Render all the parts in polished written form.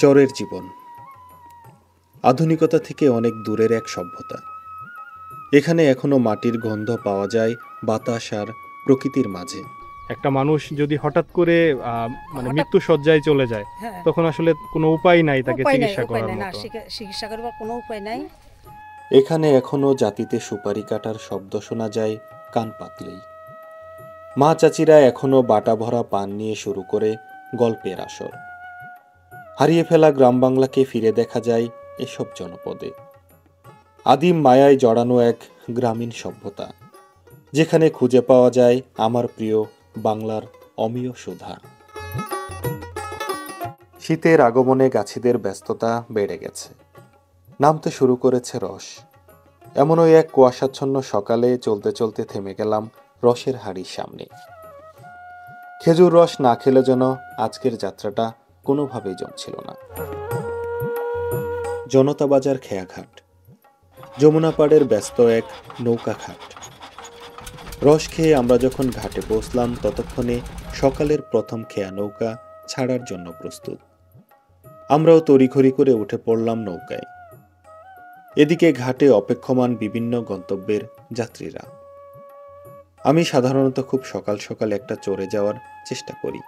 চরের জীবন আধুনিকতা থেকে অনেক দূরের এক সভ্যতা। এখানে এখনো মাটির গন্ধ পাওয়া যায় বাতাস আর প্রকৃতির মাঝে। একটা মানুষ যদি হঠাৎ করে মৃত্যু শয্যায় চলে যায়, হ্যাঁ, তখন আসলে কোনো উপায় নাই তাকে উপায় নাই, চিকিৎসা উপায় করার নাই, না মতো। চিকিৎসা করবার কোনো উপায় নাই। এখানে এখনো জাতিতে সুপারি কাটার শব্দ শোনা যায় কান পাতলেই। মা চাচিরা এখনো বাটা ভরা পান নিয়ে শুরু করে গল্পের আসর। হারিয়ে ফেলা গ্রাম বাংলাকে ফিরে দেখা যায় এসব জনপদে। আদিম মায়ায় জড়ানো এক গ্রামীণ সভ্যতা, যেখানে খুঁজে পাওয়া যায় আমার প্রিয় বাংলার অমিয় সুধা। শীতের আগমনে গাছিদের ব্যস্ততা বেড়ে গেছে, নামতে শুরু করেছে রস। এমনই এক কুয়াশাচ্ছন্ন সকালে চলতে চলতে থেমে গেলাম রসের হাঁড়ির সামনে। খেজুর রস না খেলে যেন আজকের যাত্রাটা কোনোভাবেই জমছিল না। জনতা বাজার খেয়াঘাট, যমুনা পাড়ের ব্যস্ত এক নৌকা ঘাট। রস খেয়ে আমরা যখন ঘাটে পৌঁছলাম, ততক্ষণে সকালের প্রথম খেয়া নৌকা ছাড়ার জন্য প্রস্তুত। আমরাও তড়িঘড়ি করে উঠে পড়লাম নৌকায়। এদিকে ঘাটে অপেক্ষমান বিভিন্ন গন্তব্যের যাত্রীরা। আমি সাধারণত খুব সকাল সকাল একটা চড়ে যাওয়ার চেষ্টা করি,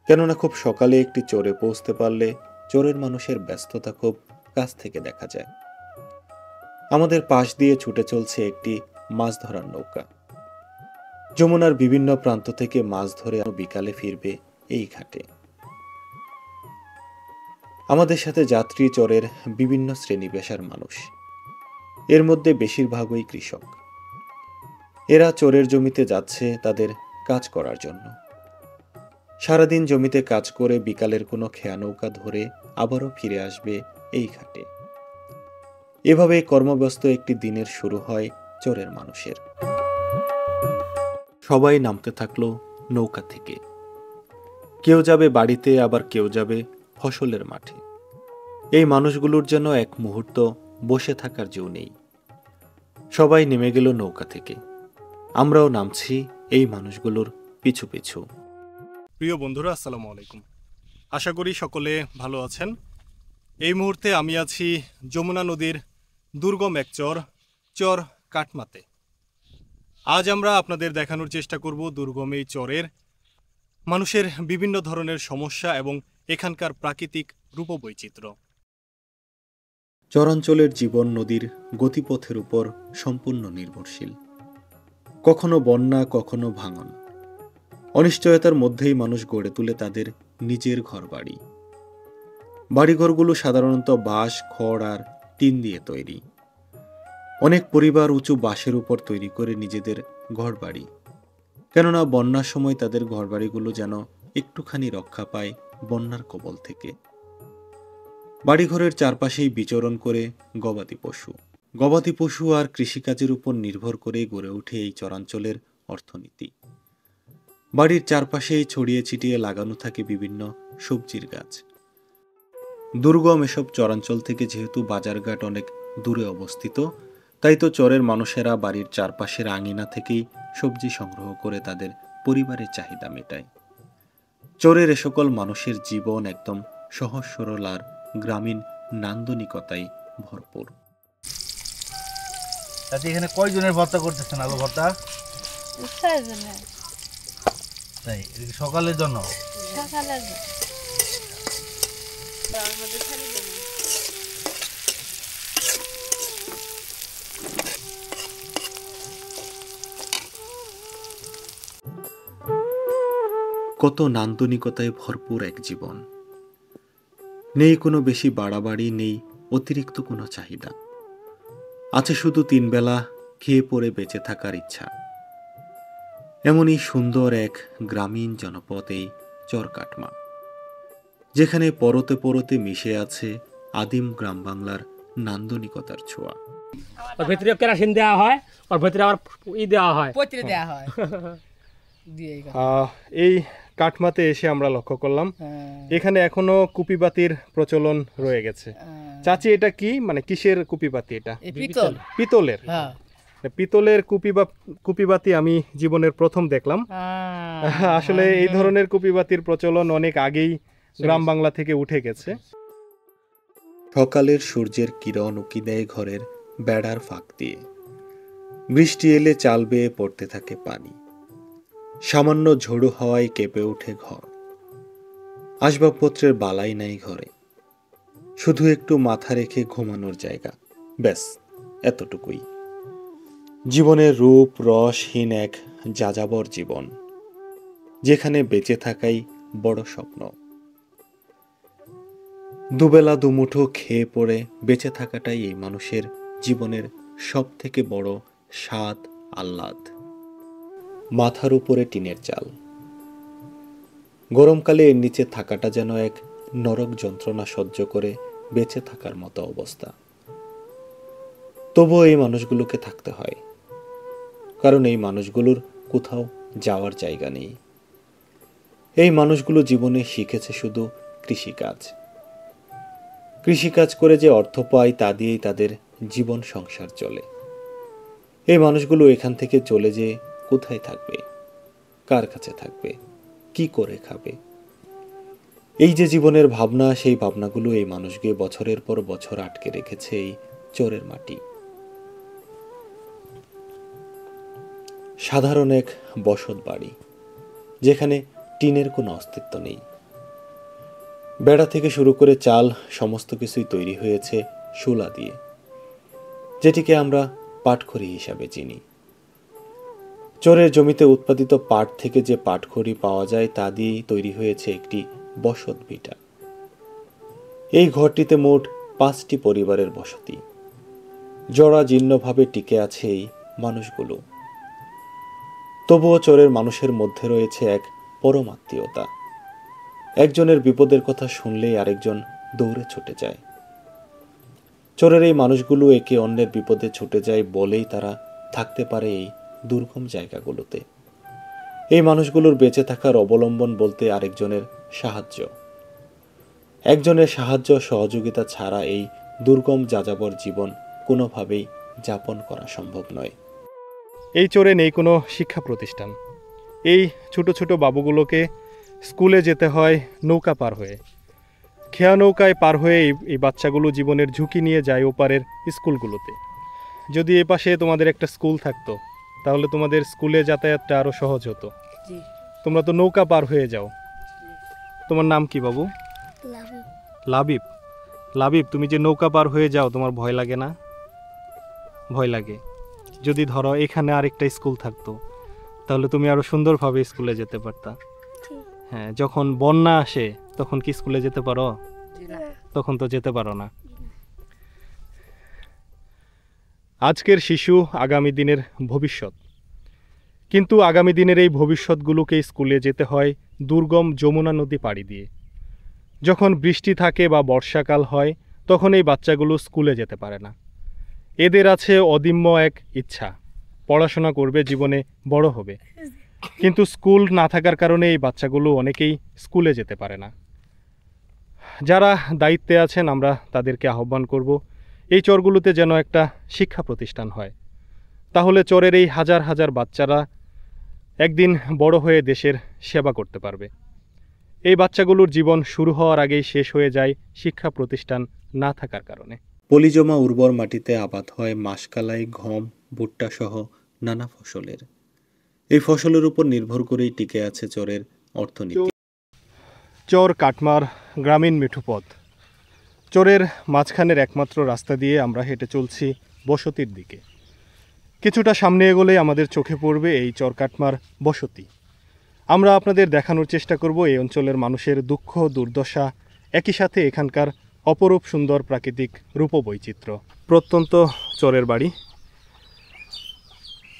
কেননা খুব সকালে একটি চড়ে পৌঁছতে পারলে চরের মানুষের ব্যস্ততা খুব কাছ থেকে দেখা যায়। আমাদের পাশ দিয়ে ছুটে চলছে একটি মাছ ধরার নৌকা। যমুনার বিভিন্ন প্রান্ত থেকে মাছ ধরে বিকালে ফিরবে এই ঘাটে। আমাদের সাথে যাত্রী চরের বিভিন্ন শ্রেণী পেশার মানুষ, এর মধ্যে বেশিরভাগই কৃষক। এরা চরের জমিতে যাচ্ছে তাদের কাজ করার জন্য। সারাদিন জমিতে কাজ করে বিকালের কোনো খেয়া নৌকা ধরে আবারও ফিরে আসবে এই ঘাটে। এভাবে কর্মব্যস্ত একটি দিনের শুরু হয় চরের মানুষের। সবাই নামতে থাকলো নৌকা থেকে। কেউ যাবে বাড়িতে, আবার কেউ যাবে ফসলের মাঠে। এই মানুষগুলোর যেন এক মুহূর্ত বসে থাকার জো নেই। সবাই নেমে গেল নৌকা থেকে। আমরাও নামছি এই মানুষগুলোর পিছু পিছু। প্রিয় বন্ধুরা, আসসালামু আলাইকুম। আশা করি সকলে ভালো আছেন। এই মুহূর্তে আমি আছি যমুনা নদীর দুর্গম এক চর কাটমাতে। আজ আমরা আপনাদের দেখানোর চেষ্টা করব দুর্গম এই চরের মানুষের বিভিন্ন ধরনের সমস্যা এবং এখানকার প্রাকৃতিক রূপবৈচিত্র্য। চরাঞ্চলের জীবন নদীর গতিপথের উপর সম্পূর্ণ নির্ভরশীল। কখনো বন্যা, কখনো ভাঙন। অনিশ্চয়তার মধ্যেই মানুষ গড়ে তোলে তাদের নিজের ঘরবাড়ি। বাড়িঘরগুলো সাধারণত বাঁশ, খড় আর টিন দিয়ে তৈরি। অনেক পরিবার উঁচু বাঁশের উপর তৈরি করে নিজেদের ঘরবাড়ি, কেননা বন্যার সময় তাদের ঘরবাড়িগুলো যেন একটুখানি রক্ষা পায় বন্যার কবল থেকে। বাড়িঘরের চারপাশেই বিচরণ করে গবাদি পশু আর কৃষিকাজের উপর নির্ভর করে গড়ে ওঠে এই চরাঞ্চলের অর্থনীতি। বাড়ির চারপাশেই ছড়িয়ে ছিটিয়ে লাগানো থাকে বিভিন্ন সবজির গাছ। দুর্গম এসব চরাঞ্চল থেকে যেহেতু বাজারঘাট অনেক দূরে অবস্থিত, তাই তো চরের মানুষেরা বাড়ির চারপাশের আঙিনা থেকেই সবজি সংগ্রহ করে তাদের পরিবারের চাহিদা মেটায়। চরের এ সকল মানুষের জীবন একদম সহজ সরল আর গ্রামীণ নান্দনিকতায় ভরপুর। এখানে কয়জনের ভর্তা করতেছেন? আলু ভর্তা? তাই সকালের জন্য? কত নান্দনিকতায় ভরপুর এক জীবন। নেই কোনো বেশি বাড়াবাড়ি, নেই অতিরিক্ত কোনো চাহিদা। আছে শুধু 3 বেলা খেয়ে পরে বেঁচে থাকার ইচ্ছা। এমনই সুন্দর এক গ্রামীণ জনপদ এই চর কাটমা, যেখানে পরতে পরতে মিশে আছে আদিম গ্রাম বাংলার নান্দনিকতার ছোঁয়া। ওর ভিতরে কেরাসিন দেওয়া হয়, ওর ভিতরে আবার দেওয়া হয়, পত্রে দেওয়া হয়। এই কাটমাতে এসে আমরা লক্ষ্য করলাম এখানে এখনো কুপিবাতির প্রচলন রয়ে গেছে। চাচি, এটা কি কিসের কুপিবাতি? এটা পিতলের। পিতলের কুপিবাতি আমি জীবনের প্রথম দেখলাম। আসলে এই ধরনের কুপিবাতির প্রচলন অনেক আগেই গ্রাম বাংলা থেকে উঠে গেছে। সকালের সূর্যের কিরণ উকি দেয় ঘরের বেড়ার ফাঁক দিয়ে। বৃষ্টি এলে চাল বেয়ে পড়তে থাকে পানি। সামান্য ঝোড়ো হাওয়ায় কেঁপে ওঠে ঘর। আসবাবপত্রের বালাই নাই ঘরে, শুধু একটু মাথা রেখে ঘুমানোর জায়গা, ব্যাস এতটুকুই। জীবনের রূপ রসহীন এক যাযাবর জীবন, যেখানে বেঁচে থাকাই বড় স্বপ্ন। দুবেলা দুমুঠো খেয়ে পড়ে বেঁচে থাকাটাই এই মানুষের জীবনের সব থেকে বড় স্বাদ আহ্লাদ। মাথার উপরে টিনের চাল, গরমকালে এর নিচে থাকাটা যেন এক নরক যন্ত্রণা সহ্য করে বেঁচে থাকার মতো অবস্থা। তবুও এই মানুষগুলোকে থাকতে হয়, কারণ এই মানুষগুলোর কোথাও যাওয়ার জায়গা নেই। এই মানুষগুলো জীবনে শিখেছে শুধু কৃষিকাজ। কৃষিকাজ করে যে অর্থ পায় তা দিয়েই তাদের জীবন সংসার চলে। এই মানুষগুলো এখান থেকে চলে যেয়ে কোথায় থাকবে, কার কাছে থাকবে, কি করে খাবে? এই যে জীবনের ভাবনা, সেই ভাবনাগুলো এই মানুষকে বছরের পর বছর আটকে রেখেছে এই চোরের মাটি। সাধারণ এক বসত বাড়ি, যেখানে টিনের কোনো অস্তিত্ব নেই। বেড়া থেকে শুরু করে চাল সমস্ত কিছুই তৈরি হয়েছে শোলা দিয়ে, যেটিকে আমরা পাটখড়ি হিসাবে চিনি। চোরের জমিতে উৎপাদিত পাট থেকে যে পাটখড়ি পাওয়া যায় তা দিয়েই তৈরি হয়েছে একটি বসত ভিটা। এই ঘরটিতে মোট 5টি পরিবারের বসতি। জরাজীর্ণভাবে টিকে আছে এই মানুষগুলো। তবুও চোরের মানুষের মধ্যে রয়েছে এক পরমাত্মীয়তা। একজনের বিপদের কথা শুনলেই আরেকজন দৌড়ে ছুটে যায়। চোরের এই মানুষগুলো একে অন্যের বিপদে ছুটে যায় বলেই তারা থাকতে পারে এই দুর্গম জায়গাগুলোতে। এই মানুষগুলোর বেঁচে থাকার অবলম্বন বলতে আরেকজনের সাহায্য। একজনের সাহায্য সহযোগিতা ছাড়া এই দুর্গম যাযাবর জীবন কোনোভাবেই যাপন করা সম্ভব নয়। এই চরে নেই কোনো শিক্ষা প্রতিষ্ঠান। এই ছোট ছোট বাবুগুলোকে স্কুলে যেতে হয় নৌকা পার হয়ে। খেয়া নৌকায় পার হয়ে এই বাচ্চাগুলো জীবনের ঝুঁকি নিয়ে যায় ওপারের স্কুলগুলোতে। যদি এ পাশে তোমাদের একটা স্কুল থাকতো, তাহলে তোমাদের স্কুলে যাতায়াতটা আরও সহজ হতো। জি। তোমরা তো নৌকা পার হয়ে যাও। তোমার নাম কি বাবু? লাবিব। লাবিব। লাবিব, তুমি যে নৌকা পার হয়ে যাও, তোমার ভয় লাগে না? ভয় লাগে। যদি ধরো এখানে আরেকটা স্কুল থাকতো, তাহলে তুমি আরো সুন্দরভাবে স্কুলে যেতে পারতা। হ্যাঁ, যখন বন্যা আসে তখন কি স্কুলে যেতে পারো? জি না। তখন তো যেতে পারো না। আজকের শিশু আগামী দিনের ভবিষ্যৎ, কিন্তু আগামী দিনের এই ভবিষ্যৎগুলোকে স্কুলে যেতে হয় দুর্গম যমুনা নদী পাড়ি দিয়ে। যখন বৃষ্টি থাকে বা বর্ষাকাল হয়, তখন এই বাচ্চাগুলো স্কুলে যেতে পারে না। এদের আছে অদম্য এক ইচ্ছা, পড়াশোনা করবে, জীবনে বড় হবে। কিন্তু স্কুল না থাকার কারণে এই বাচ্চাগুলো অনেকেই স্কুলে যেতে পারে না। যারা দায়িত্বে আছেন, আমরা তাদেরকে আহ্বান করব এই চরগুলোতে যেন একটা শিক্ষা প্রতিষ্ঠান হয়। তাহলে চরের এই হাজার হাজার বাচ্চারা একদিন বড় হয়ে দেশের সেবা করতে পারবে। এই বাচ্চাগুলোর জীবন শুরু হওয়ার আগেই শেষ হয়ে যায় শিক্ষা প্রতিষ্ঠান না থাকার কারণে। পলিজমা উর্বর মাটিতে আবাদ হয় মাসকলাই, গম, ভুট্টা সহ নানা ফসলের। এই ফসলের উপর নির্ভর করেই টিকে আছে চরের অর্থনীতি। চর কাটমার গ্রামীণ মিঠুপথ। চরের মাঝখানের একমাত্র রাস্তা দিয়ে আমরা হেঁটে চলছি বসতির দিকে। কিছুটা সামনে এগোলেই আমাদের চোখে পড়বে এই চর কাটমার বসতি। আমরা আপনাদের দেখানোর চেষ্টা করব এই অঞ্চলের মানুষের দুঃখ দুর্দশা, একই সাথে এখানকার অপরূপ সুন্দর প্রাকৃতিক রূপবৈচিত্র্য। প্রত্যন্ত চরের বাড়ি,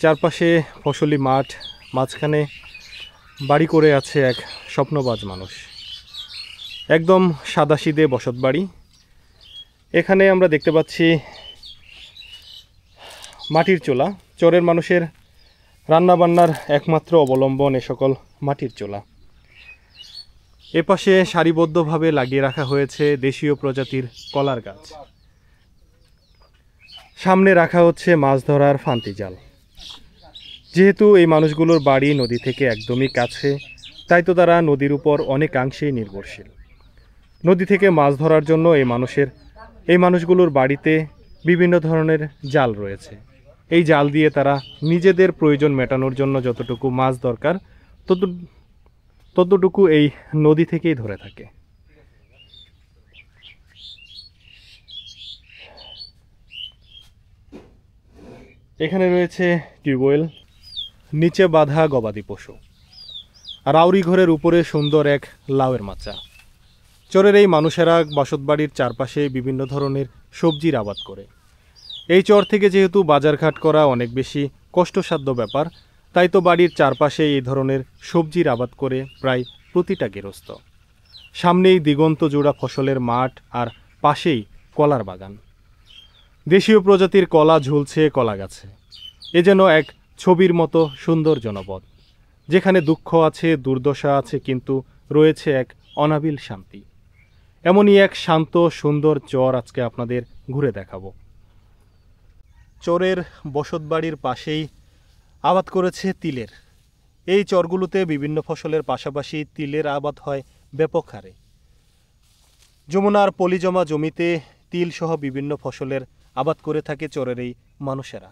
চারপাশে ফসলি মাঠ, মাঝখানে বাড়ি করে আছে এক স্বপ্নবাজ মানুষ। একদম সাদাসিধে বসত বাড়ি। এখানে আমরা দেখতে পাচ্ছি মাটির চুলা। চরের মানুষের রান্নাবান্নার একমাত্র অবলম্বন এ সকল মাটির চুলা। এপাশে সারিবদ্ধভাবে লাগিয়ে রাখা হয়েছে দেশীয় প্রজাতির কলার গাছ। সামনে রাখা হচ্ছে মাছ ধরার ফান্তি জাল। যেহেতু এই মানুষগুলোর বাড়ি নদী থেকে একদমই কাছে, তাই তো তারা নদীর উপর অনেকাংশেই নির্ভরশীল। নদী থেকে মাছ ধরার জন্য এই মানুষগুলোর বাড়িতে বিভিন্ন ধরনের জাল রয়েছে। এই জাল দিয়ে তারা নিজেদের প্রয়োজন মেটানোর জন্য যতটুকু মাছ দরকার ততটুকু এই নদী থেকেই ধরে থাকে। এখানে রয়েছে টিউবওয়েল, নিচে বাঁধা গবাদি পশু, আর আউরি ঘরের উপরে সুন্দর এক লাউয়ের মাচা। চরের এই মানুষেরা বসতবাড়ির চারপাশে বিভিন্ন ধরনের সবজির আবাদ করে। এই চর থেকে যেহেতু বাজারঘাট করা অনেক বেশি কষ্টসাধ্য ব্যাপার, তাই তো বাড়ির চারপাশে এই ধরনের সবজির আবাদ করে প্রায় প্রতিটা গৃহস্থ। সামনেই দিগন্ত জোড়া ফসলের মাঠ আর পাশেই কলার বাগান। দেশীয় প্রজাতির কলা ঝুলছে কলা গাছে। এ যেন এক ছবির মতো সুন্দর জনপদ, যেখানে দুঃখ আছে, দুর্দশা আছে, কিন্তু রয়েছে এক অনাবিল শান্তি। এমনই এক শান্ত সুন্দর চর আজকে আপনাদের ঘুরে দেখাবো। চরের বসতবাড়ির পাশেই আবাদ করেছে তিলের। এই চরগুলোতে বিভিন্ন ফসলের পাশাপাশি তিলের আবাদ হয় ব্যাপক হারে। যমুনার পলিজমা জমিতে তিল সহ বিভিন্ন ফসলের আবাদ করে থাকে চরের এই মানুষেরা।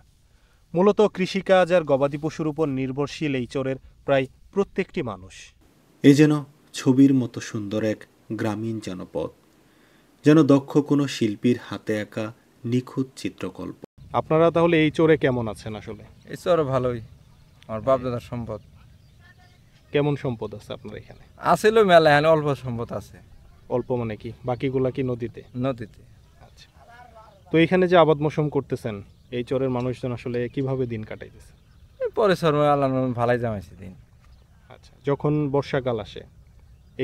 মূলত কৃষিকাজ আর গবাদি পশুর উপর নির্ভরশীল এই চরের প্রায় প্রত্যেকটি মানুষ। এ যেন ছবির মতো সুন্দর এক গ্রামীণ জনপদ, যেন দক্ষ কোনো শিল্পীর হাতে আঁকা নিখুঁত চিত্রকল্প। আপনারা তাহলে এই চরে কেমন আছেন? আসলে এই চর ভালোই, আমার বাপ দাদার সম্পদ। কেমন সম্পদ আছে আপনার এখানে? আছিল মেলা, এখানে অল্প সম্পদ আছে। অল্প মানে কি? বাকিগুলা কি নদীতে? নদীতে। আচ্ছা, তো এখানে যে আবাদ মৌসুম করতেছেন, এই চরের মানুষজন আসলে কিভাবে দিন কাটাইতেছে? পরিশ্রম আল্লাহ ভালাই জামাইছে দিন। আচ্ছা, যখন বর্ষাকাল আসে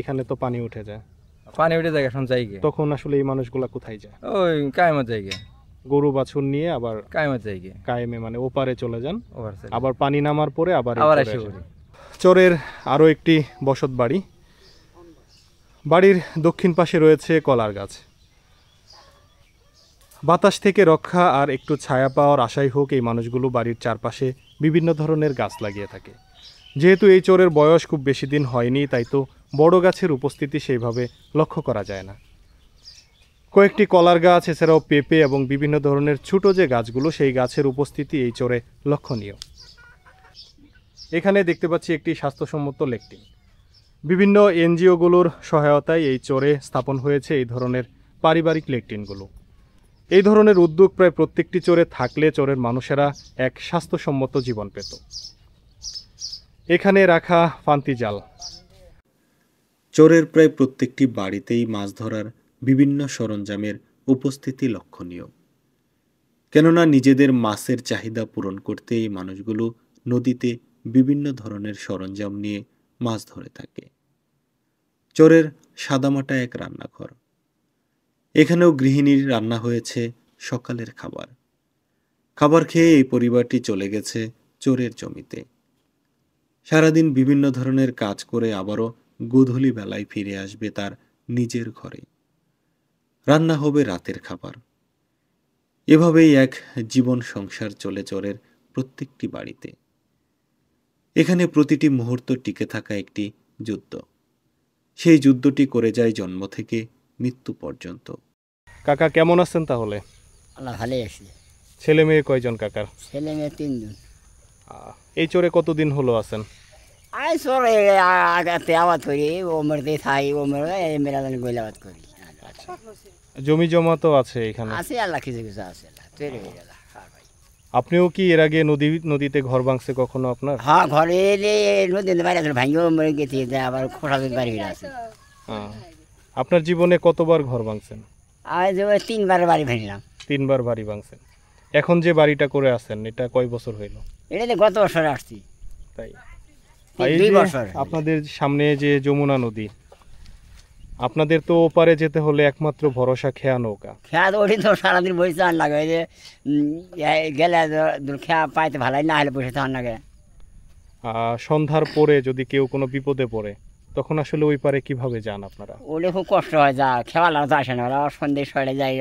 এখানে তো পানি উঠে যায়, পানি উঠে যায়, এখন যাইগে। তখন আসলে এই মানুষগুলা কোথায় যায়? ওই কায়েমত যাইগে, গরু বাছুর নিয়ে আবার কায়েমত যাইগে, কায়েমে মানে ওপারে চলে যান, ওভার সাইড। আবার পানি নামার পরে আবার আবার চরে এসে আসেন। করি। চরের আরও একটি বসত বাড়ি। বাড়ির দক্ষিণ পাশে রয়েছে কলার গাছ। বাতাস থেকে রক্ষা আর একটু ছায়া পাওয়ার আশাই হোক, এই মানুষগুলো বাড়ির চারপাশে বিভিন্ন ধরনের গাছ লাগিয়ে থাকে। যেহেতু এই চরের বয়স খুব বেশি দিন হয়নি, তাই তো বড় গাছের উপস্থিতি সেইভাবে লক্ষ্য করা যায় না। কয়েকটি কলার গাছ, এছাড়াও পেঁপে এবং বিভিন্ন ধরনের ছোট যে গাছগুলো, সেই গাছের উপস্থিতি এই চরে লক্ষণীয়। এখানে দেখতে পাচ্ছি একটি স্বাস্থ্যসম্মত ল্যাট্রিন। বিভিন্ন এনজিওগুলোর সহায়তায় এই চরে স্থাপন হয়েছে এই ধরনের পারিবারিক ল্যাট্রিনগুলো। এই ধরনের উদ্যোগ প্রায় প্রত্যেকটি চরে থাকলে চরের মানুষেরা এক স্বাস্থ্যসম্মত জীবন পেত। এখানে রাখা ফান্তি জাল। চরের প্রায় প্রত্যেকটি বাড়িতেই মাছ ধরার বিভিন্ন সরঞ্জামের উপস্থিতি লক্ষণীয়। কেননা নিজেদের মাছের চাহিদা পূরণ করতে এই মানুষগুলো নদীতে বিভিন্ন ধরনের সরঞ্জাম নিয়ে মাছ ধরে থাকে। চরের সাদামাটা এক রান্নাঘর। এখানেও গৃহিণীর রান্না হয়েছে সকালের খাবার। খাবার খেয়ে এই পরিবারটি চলে গেছে চরের জমিতে। সারাদিন বিভিন্ন ধরনের কাজ করে আবারও গোধূলি বেলায় ফিরে আসবে তার নিজের ঘরে। রান্না হবে রাতের খাবার। এভাবেই এক জীবন সংসার চলে চরের প্রত্যেকটি বাড়িতে। এখানে প্রতিটি মুহূর্ত টিকে থাকা একটি যুদ্ধ। সেই যুদ্ধটি করে যায় জন্ম থেকে মৃত্যু পর্যন্ত। কাকা কেমন আছেন তাহলে? আল্লাহ ভালোই আছে। ছেলে মেয়ে কয়জন কাকার? ছেলে মেয়ে 3 জন। এই চরে কতদিন হলো আছেন? আই চরে আগাতে আবাদ করি, ওমর দিয়ে থাই, ওমর মেলা গইলে আবাদ করি। জমি জমা তো আছে এখানে? আছে, আল্লাহ কিছু কিছু আছে। তৈরি হয়ে গেল। আপনিও কি এর আগে নদীতে ঘর ভাঙছে কখনো আপনার? হ্যাঁ, ঘরে এলে নদীতে বাইরে ভাঙিও মরে গেছি, আবার খোসা বাড়ি ফিরে আছে। আপনার জীবনে কতবার ঘর ভাঙছেন? আজ 3বার বাড়ি ভাঙলাম। 3বার বাড়ি ভাঙছেন। এখন যে বাড়িটা করে আছেন এটা কয় বছর হইল? এটা গত বছরে আসছি। তাই? 2 বছর। আপনাদের সামনে যে যমুনা নদী, আপনাদের তো ওপারে যেতে হলে একমাত্র ভরসা খেয়া নৌকা। খেয়া তো ওঠি তো সারাদিন বসে থাকার লাগে, যে গেলে খেয়া পাইতে ভালোই, না হলে বসে থাকার লাগে। সন্ধ্যার পরে যদি কেউ কোনো বিপদে পড়ে, তখন আসলে ওই পারে কিভাবে যান আপনারা? ওলে খুব কষ্ট হয়, যা খেয়ালাও তো আসে না, ওরা সন্ধ্যে সরে যায়,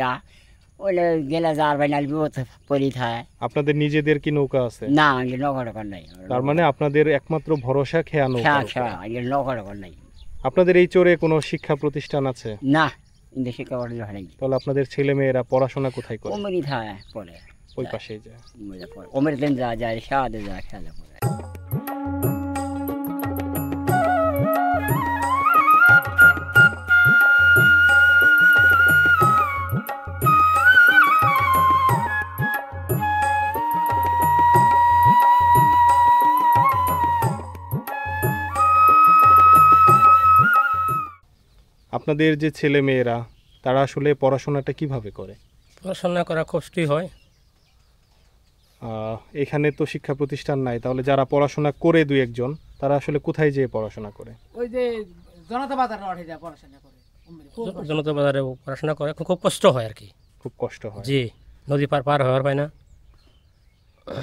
ওলে গেলে যার ভাই নাল বিপদ পরি থাকে। আপনাদের নিজেদের কি নৌকা আছে? না, নৌকা নাই। তার মানে আপনাদের একমাত্র ভরসা খেয়া নৌকা। খেয়া নৌকা নাই। আপনাদের এই চরে কোনো শিক্ষা প্রতিষ্ঠান আছে? না ইন্দে শিক্ষা পড়ে হয় তাহলে আপনাদের ছেলে মেয়েরা পড়াশোনা কোথায় করে? ওমরি থাকে পড়ে ওই পাশেই যায়। ওমরি দিন যা যায় খেয়াতে যায় খেলা পড়ে। আপনাদের যে ছেলে মেয়েরা তারা আসলে পড়াশোনাটা কিভাবে করে? পড়াশোনা করা কষ্টই হয়। এখানে তো শিক্ষা প্রতিষ্ঠান নাই, তাহলে যারা পড়াশোনা করে দুই একজন তারা আসলে কোথায় যেয়ে পড়াশোনা করে? ওই যে জনতা বাজার উঠে যায় পড়াশোনা করে। জনতা বাজারে পড়াশোনা করে, খুব কষ্ট হয় আর কি। খুব কষ্ট হয়। জি, নদী পার হওয়ার হয় না।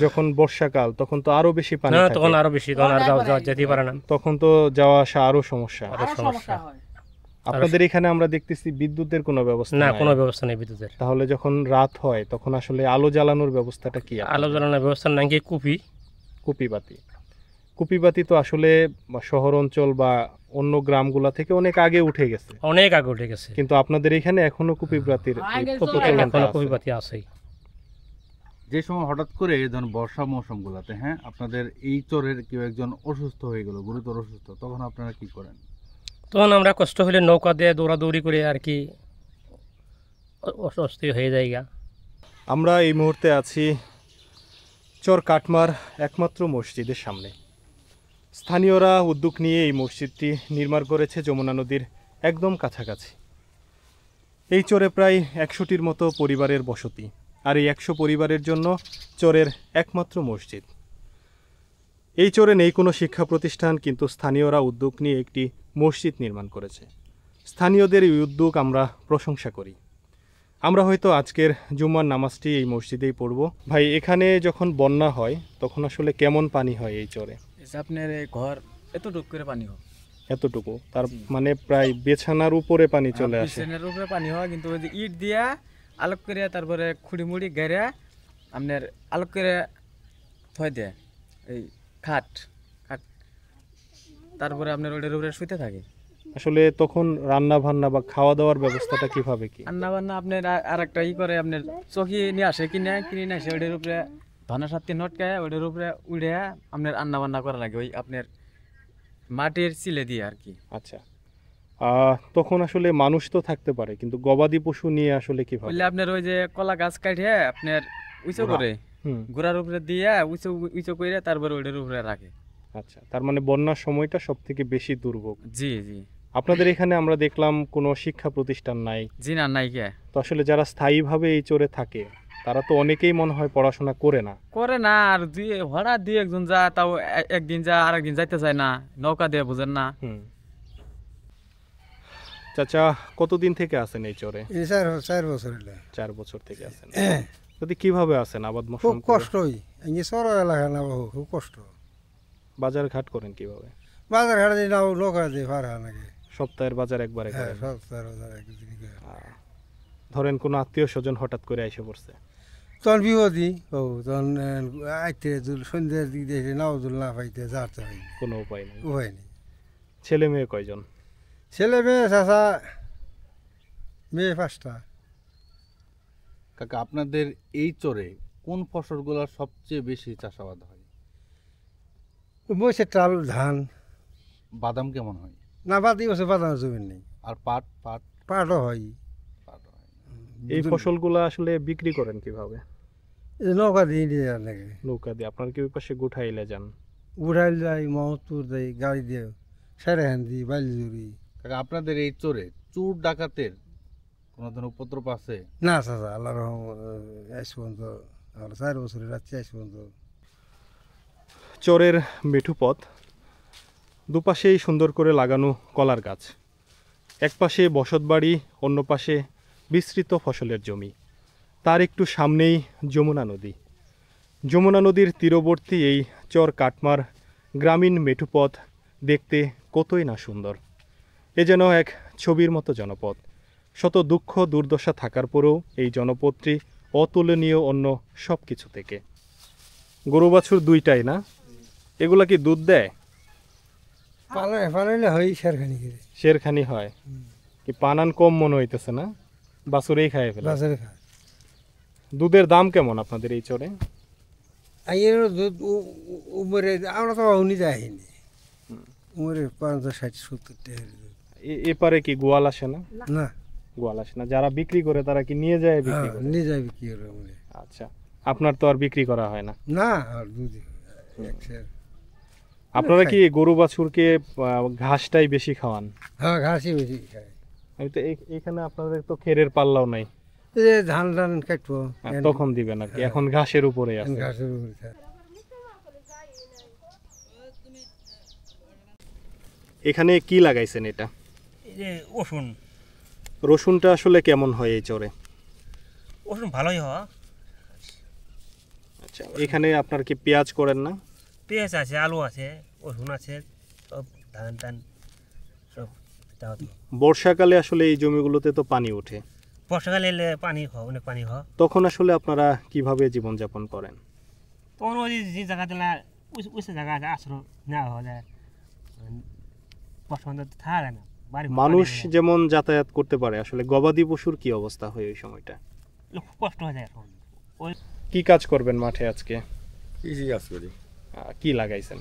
যখন বর্ষাকাল তখন তো আরো বেশি পানি না, থাকে। তখন আরো বেশি, তখন আর যেতে পারে না। তখন তো যাওয়া আসা আরো সমস্যা। আরো সমস্যা হয়। আপনাদের এখানে আমরা দেখতেছি বিদ্যুতের কোনো ব্যবস্থা না, নাই। কোনো ব্যবস্থা নেই বিদ্যুতের। তাহলে যখন রাত হয় তখন আসলে আলো জ্বালানোর ব্যবস্থাটা কি? আলো জ্বালানোর ব্যবস্থা নাকি কুপিবাতি। কুপিবাতি তো আসলে শহর অঞ্চল বা অন্য গ্রামগুলা থেকে অনেক আগে উঠে গেছে, অনেক আগে উঠে গেছে, কিন্তু আপনাদের এখানে এখনো কুপিবাতির প্রচলনটা এখনো আছে। কুপিবাতি আছেই। যে সময় হঠাৎ করে এই ধরুন বর্ষা মৌসুমগুলোতে, হ্যাঁ, আপনাদের এই চরের কেউ একজন অসুস্থ হয়ে গেল, গুরুতর অসুস্থ, তখন আপনারা কি করেন? তখন আমরা কষ্ট হলে নৌকা দিয়ে দৌড়াদৌড়ি করে আর কি অস্বস্তি হয়ে যায় গা। আমরা এই মুহূর্তে আছি চর কাটমার একমাত্র মসজিদের সামনে। স্থানীয়রা উদ্যোগ নিয়ে এই মসজিদটি নির্মাণ করেছে যমুনা নদীর একদম কাছাকাছি। এই চরে প্রায় 100টির মতো পরিবারের বসতি, আর এই 100 পরিবারের জন্য চরের একমাত্র মসজিদ। এই চরে নেই কোনো শিক্ষা প্রতিষ্ঠান, কিন্তু স্থানীয়রা উদ্যোগ নিয়ে একটি মসজিদ নির্মাণ করেছে। স্থানীয়দের এই উদ্যোগ আমরা প্রশংসা করি। আমরা হয়তো আজকের জুম্মার নামাজটি এই মসজিদেই পড়ব। ভাই, এখানে যখন বন্যা হয় তখন আসলে কেমন পানি হয় এই চরে? আপনার ঘর এতটুকু করে পানি হয়। এতটুকু? তার মানে প্রায় বিছানার উপরে পানি চলে আসে। বিছানার উপরে পানি হয়, কিন্তু ওই যে ইট দিয়া আলোক করে, তারপরে খুঁড়ি মুড়ি গেড়ে আপনার আলোক করে থয় দেয় এই খাট, তারপরে আপনার ওইটার উপরে শুতে থাকে। আসলে তখন রান্না বান্না বা খাওয়া দাওয়ার ব্যবস্থাটা কিভাবে কি? রান্না বান্না আপনার আর একটা করে আপনার চকি নিয়ে আসে, কিনে নিয়ে আসে, ওইটার উপরে ধনা সাথে নটকায় ওইটার উপরে উড়ে আপনার রান্না বান্না করা লাগে ওই আপনার মাটির চিলে দিয়ে আর কি। আচ্ছা, তখন আসলে মানুষ তো থাকতে পারে, কিন্তু গবাদি পশু নিয়ে আসলে কিভাবে? বললে আপনার ওই যে কলা গাছ কাটে আপনার উঁচু করে গোড়ার উপরে দিয়ে উঁচু করে তারপরে ওইটার উপরে রাখে। আচ্ছা, তার মানে বন্যার সময়টা সব থেকে বেশি দুর্ভোগ। জি জি। আপনাদের এখানে আমরা দেখলাম কোনো শিক্ষা প্রতিষ্ঠান নাই। জি না, নাই কে। তো আসলে যারা স্থায়ীভাবে এই চরে থাকে তারা তো অনেকেই মনে হয় পড়াশোনা করে না। করে না, আর হঠাৎ দুই একজন যা, তাও একদিন যা আর একদিন যাইতে চায় না, নৌকা দিয়ে বুঝেন না। চাচা, কতদিন থেকে আছেন এই চরে? 4 বছর হলে। 4 বছর থেকে আছেন। যদি কিভাবে আছেন আবাদ মৌসুম? খুব কষ্টই, এই সর এলাকা না, খুব কষ্ট। বাজার ঘাট করেন কিভাবে? বাজার ঘাটে দিয়ে নাও নৌকা দিয়ে পার হয় নাকি। সপ্তাহের বাজার একবারে করেন? সপ্তাহের বাজার একদিন। ধরেন কোনো আত্মীয় স্বজন হঠাৎ করে এসে পড়ছে, তখন বিপদই, তখন আইতে সন্ধ্যার দিক দিয়ে নাও দুল না পাইতে যাতে হয়, কোনো উপায় নেই। উপায় নেই। ছেলে মেয়ে কয়জন? ছেলে মেয়ে চাচা, মেয়ে 5টা। কাকা, আপনাদের এই চরে কোন ফসলগুলো সবচেয়ে বেশি চাষাবাদ হয়? বসে চাল, ধান। বাদাম কেমন হয়? না, বাদ বছর বাদামের জমি নেই। আর পাট? পাটও হয়। এই ফসলগুলো আসলে বিক্রি করেন কিভাবে? নৌকা দিয়ে নিয়ে যান নাকি। নৌকা দিয়ে? আপনার কি ওই পাশে গুঠাইলে যান? উড়াইল যাই, মহৎপুর যাই, গাড়ি দিয়ে সেরেহান দিই, বাইলজুরি। কাকা, আপনাদের এই চরে চোর ডাকাতের কোনো ধরনের উপদ্রব আছে? না চাচা, আল্লাহ রহম, আজ পর্যন্ত আমরা 4 বছরের যাচ্ছি আজ পর্যন্ত। চরের মেঠু পথ, দুপাশেই সুন্দর করে লাগানো কলার গাছ, এক পাশে বসতবাড়ি, অন্য পাশে বিস্তৃত ফসলের জমি। তার একটু সামনেই যমুনা নদী। যমুনা নদীর তীরবর্তী এই চর কাটমার গ্রামীণ মেঠুপথ দেখতে কতই না সুন্দর। এ যেন এক ছবির মতো জনপদ। শত দুঃখ দুর্দশা থাকার পরেও এই জনপদটি অতুলনীয় অন্য সব কিছু থেকে। গরু বাছুর 2টাই না? এগুলা কি দুধ দেয়? পানাইলে হয় শেরখানি করে শেরখানি হয় কি পানান কম মনে হইতেছে না, বাছুরেই খায় ফেলে। বাজারে খায়। দুধের দাম কেমন আপনাদের এই চরে? আইয়ের দুধ উপরে আমরা তো উনি যাইনি, উপরে 50-60-70 টাকা দুধ। এপারে কি গোয়াল আসে না? না, গোয়াল আসে না, যারা বিক্রি করে তারা কি নিয়ে যায় বিক্রি করে? নিয়ে যাবি কি করে আমরা? আচ্ছা, আপনার তো আর বিক্রি করা হয় না। না, আর দুধ আপনারা কি গরু বাছুরকে ঘাসটাই বেশি খাওয়ান? হ্যাঁ, ঘাসই বেশি খায়। আমি তো এখানে আপনাদের তো খেরের পাল্লাও নাই, এই যে ধান টান কাটবো তখন দিবেন আর কি, এখন ঘাসের উপরে আছে। ঘাসের উপরে খায়। এখানে কি লাগাইছেন এটা? এই যে রসুন, রসুনটা আসলে কেমন হয় এই চরে? রসুন ভালোই হয়। আচ্ছা, এখানে আপনার কি পেঁয়াজ করেন না? পেঁয়াজ আছে, আলু আছে, রসুন আছে, সব ধান টান সব। বর্ষাকালে আসলে এই জমিগুলোতে তো পানি ওঠে, বর্ষাকালে এলে পানি হয়, অনেক পানি হয়। তখন আসলে আপনারা কিভাবে জীবনযাপন করেন? তখন ওই যে জায়গাতে উঁচু জায়গা আছে, আশ্রয় নেওয়া হয় যায়, বর্ষা তো থাকা যায় না। মানুষ যেমন যাতায়াত করতে পারে, আসলে গবাদি পশুর কি অবস্থা হয় ওই সময়টা? খুব কষ্ট হয়ে যায় এখন। ওই কি কাজ করবেন মাঠে আজকে? কৃষি কাজ করি, কি লাগাইছেন?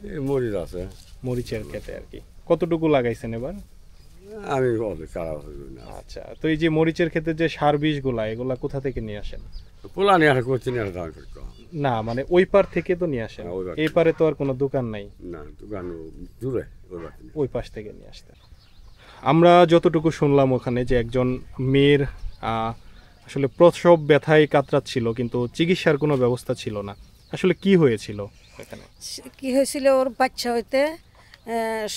এই মরিচ আছে। মরিচের ক্ষেতে আর কি। কতটুকু লাগাইছেন এবার? আমি চারা না। আচ্ছা, তো এই যে মরিচের ক্ষেতে যে সার বীজগুলা, এগুলা কোথা থেকে নিয়ে আসেন? পোলা নিয়ে আসা করছি না, ধান করতে না, মানে ওই পার থেকে তো নিয়ে আসেন, ওই পার এই পারে তো আর কোনো দোকান নাই, না, দোকান দূরে, ওই পাশ থেকে নিয়ে আসতেন। আমরা যতটুকু শুনলাম ওখানে যে একজন মেয়ের আসলে প্রসব ব্যথায় কাতরাচ্ছিল, কিন্তু চিকিৎসার কোনো ব্যবস্থা ছিল না। আসলে কি হয়েছিল এখানে? কি হয়েছিল, ওর বাচ্চা হইতে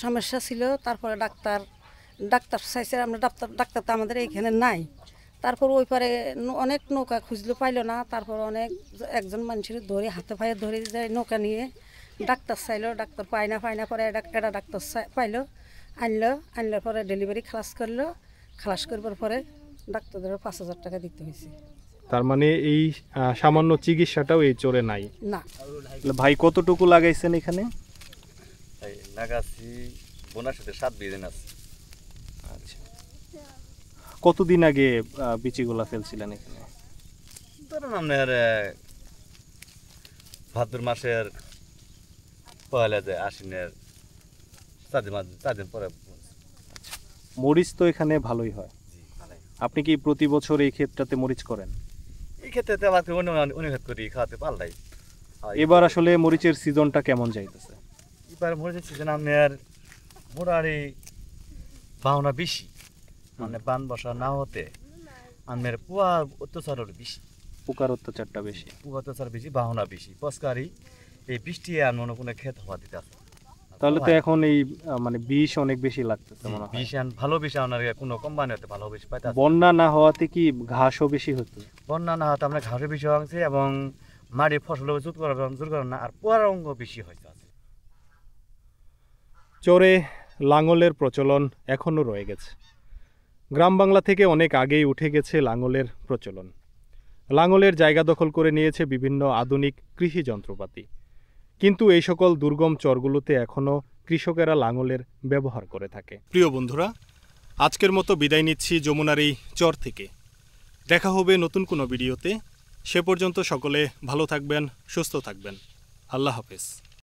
সমস্যা ছিল। তারপরে ডাক্তার চাইছে, আমরা ডাক্তার তো আমাদের এইখানে নাই। তারপর ওই পারে অনেক নৌকা খুঁজলো, পাইলো না। তারপর একজন মানুষের ধরে হাতে পায়ে ধরে যায়, নৌকা নিয়ে ডাক্তার চাইলো, ডাক্তার পায় না পরে এটা ডাক্তার পাইলো, আনলো পরে ডেলিভারি খালাস করবার পরে ডাক্তারদের 5,000 টাকা দিতে হয়েছে। তার মানে এই সামান্য চিকিৎসাটাও এই চরে নাই না। ভাই, কতটুকু লাগাইছেন এখানে? লাগাচ্ছি বোনার সাথে 7 বিঘা আছে। আচ্ছা, কতদিন আগে বিচিগুলা ফেলছিলেন এখানে? ধরুন আপনার ভাদ্র মাসের পয়লা যায়, আশ্বিনের 4 দিন পরে। মরিচ তো এখানে ভালোই হয়, আপনি কি প্রতি বছর এই ক্ষেতটাতে মরিচ করেন? এই ক্ষেত্রে অনেক করি, খাওয়াতে পাল্লাই। এবার আসলে মরিচের সিজনটা কেমন যাইতেছে? এবার মরিচের সিজন আপনার মোটামুটি পাওনা বেশি, মানে বান বসা না হতে আপনার পোয়ার অত্যাচার হলো বেশি, পোকার অত্যাচারটা বেশি, পোকা অত্যাচার বেশি, বাহনা বেশি, পস্কারি এই বৃষ্টি আর মনে কোনো ক্ষেত হওয়া দিতে আছে। তাহলে তো এখন এই মানে বিষ অনেক বেশি লাগতেছে মনে হয়। বিষ ভালো বিষ আপনার কোনো কোম্পানি হতে ভালো বিষ পাইতে। বন্যা না হওয়াতে কি ঘাসও বেশি হতো? বন্যা না হওয়াতে আপনার ঘাসও বেশি হচ্ছে এবং মাটির ফসল জোর করেন না, আর পোয়ার অঙ্গ বেশি হয়েছে। চরে লাঙলের প্রচলন এখনও রয়ে গেছে। গ্রাম বাংলা থেকে অনেক আগেই উঠে গেছে লাঙলের প্রচলন। লাঙলের জায়গা দখল করে নিয়েছে বিভিন্ন আধুনিক কৃষি যন্ত্রপাতি, কিন্তু এই সকল দুর্গম চরগুলোতে এখনও কৃষকেরা লাঙলের ব্যবহার করে থাকে। প্রিয় বন্ধুরা, আজকের মতো বিদায় নিচ্ছি যমুনার এই চর থেকে। দেখা হবে নতুন কোনো ভিডিওতে। সে পর্যন্ত সকলে ভালো থাকবেন, সুস্থ থাকবেন। আল্লাহ হাফেজ।